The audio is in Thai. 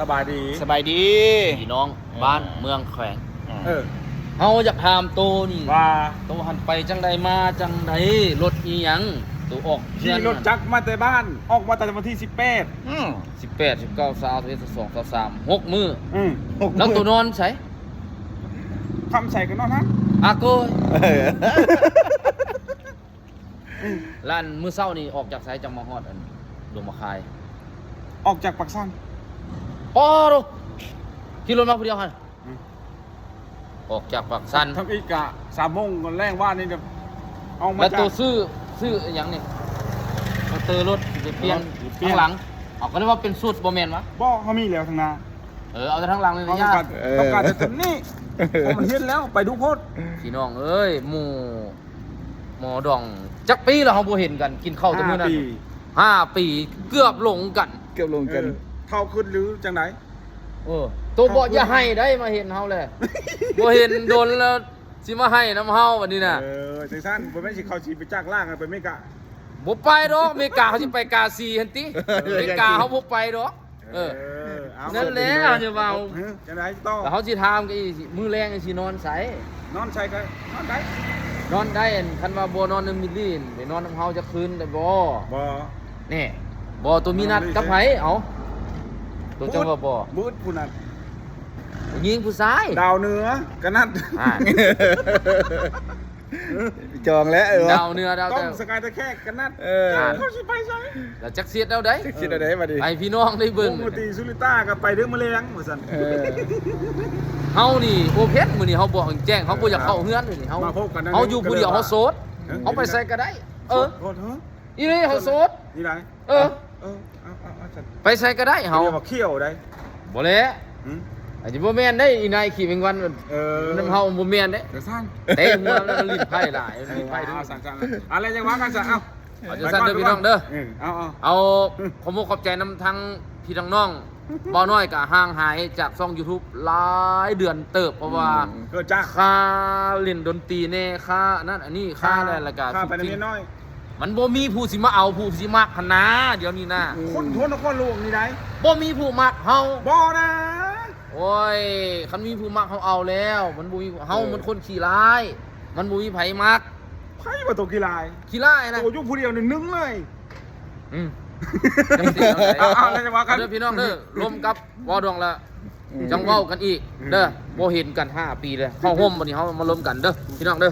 สบายดี สบายดี พี่น้องบ้านเมืองแขวง เออ เฮาอยากถามโตนี่ ว่า โตหันไปจังใดมาจังใดรถอีหยังตัวออก ขี่รถจักรมาแต่บ้านออกมาแต่วันที่18 18 19 20 21 22 23 6มื้อ อืม แล้วตัวนอนใส่ คำใส่กันนอนฮะ อาโกยร้านมื้อเช้านี่ออกจากไสจังมาฮอดอันดงมะคาย ออกจากปักซัง อ๋อโดขี่รถมาผู้เดียวหั่นออกจากปากสัน ทำอีกะ3 โมงก่อนแรงว่านี่เดี๋ยวเอามา แล้ว จาก ตัวซื้ออหย่างนี่มาเตอรถไปเปลี่ยน เปลี่ยน ข้างหลังเอาก็เรียกว่าเป็นสูตรบ่แม่นวะ บ่เขามีแล้วทางนา เอาแต่ทั้งหลังเลย เขา นะ ต้ ย่า องการแต่ตัวนี้เพราะมันเห็นแล้วไปดูโพด พี่น้องเอ้ยหมอดองจักปีแล้วเฮาบ่เห็นกันกินข้าวแต่มื้อนั้น 5 ปี 5 ปีเกือบหลงกัน เกือบลงกัน เท่าขึ้นหรือจังไหน ตัวบ่อย่าให้ได้มาเห็นเฮาเลย บ่เห็นโดนแล้วสิมาให้น้ำเฮาวันนี้น่ะ จังซั่นบ่แม่นสิเขาสิไปจากล่างกันไปไม่กะ บ่ไปดอกอเมริกาเขาสิไปกาซีหั่นติอเมริกาเขาบ่ไปดอกเอา นั่นแหละจะว่า จังไหนต่อ แต่เขาสิถามก็อีสิมื้อแรงสินอนไส นอนใส่กันนอนได้ นอนได้อันคันว่าบ่นอนนำมิลลี่ไปนอนนำเฮาจะคืนได้บ่ บ่ นี่บ่ตัวมีนัดกับไผเอาตัวจังว่าบ่ บูดผู้นั้น ผู้หญิงผู้ชาย ดาวเหนือกันนั่น อ่า จองแล้วดาวเหนือดาว ต้อ แต่ งสกายตะแคกกันนั่น เขาสิไปใส่ แล้วจักเสียดเอาได้ คิดอะไรมาดิ ให้พี่น้องได้ เบิ่ เบิ่ ง ง มตีสุริต้ากับไปเรื่องแมลงว่าซั่น เฮานี่โอเพนมื้อนี้เฮาบอกแจ้งเฮาบ่อยากเข้าเฮือนนี่เฮา มาพบกันนะ เฮาอยู่ผู้เดียวเฮาโสดเฮาไปใส่ก็ได้ โทษเฮ้ย อีนี่เฮาโสด นี่ไร เอาฉัน ไปใส่ก็ได้เฮา เฮามาเขี้ยวได้ บ่แลอาจจะบ่แม่นได้อีนายขี่แมงวันน้ำเฮาบ่แม่นเด้ เดี๋ยวสั้น เตะหัวแล้วลิ้นไผ่หลายลิ้นไผ่ดึง สั่นอะไรจังว่ากันสั่นเอา เอาจะสั่นเด้อพี่น้องเด้อ เอา ขอมุกขอบใจนำทั้งพี่ทั้งน้องบ่น้อยก็ห่างหายจากช่อง YouTube หลายเดือนเติบเพราะว่า เกิดจาก ค่าเล่นดนตรีแน่ค่านั่นอันนี้ค่าอะไรละก็ ค่าไปนิดน้อย มันบ่มีผู้สิมาเอาผู้สิมักหั่นนะเดี๋ยวนี้นะ คนทวนนครหลวงนี่ได้ บ่มีผู้มักเฮา บ่นะ โอ้ยคันมีผู้มักเฮาเอาแล้ว มันบ่มีเฮามันคนขี้ร้าย มันบ่มีไผมัก ไผว่าตัวกีฬา ขี้ร้ายนะ ตัวยุ่งผู้เดียวนึงเลย จังสิเอา เอาอะไรจะว่ากัน เด้อพี่น้องเด้อร่วมกับวอดวงละจังเว้ากันอีกเด้อบ่เห็นกัน5 ปีเลยเฮาห่มบัดนี้เฮามาร่วมกันเด้อพี่น้องเด้อ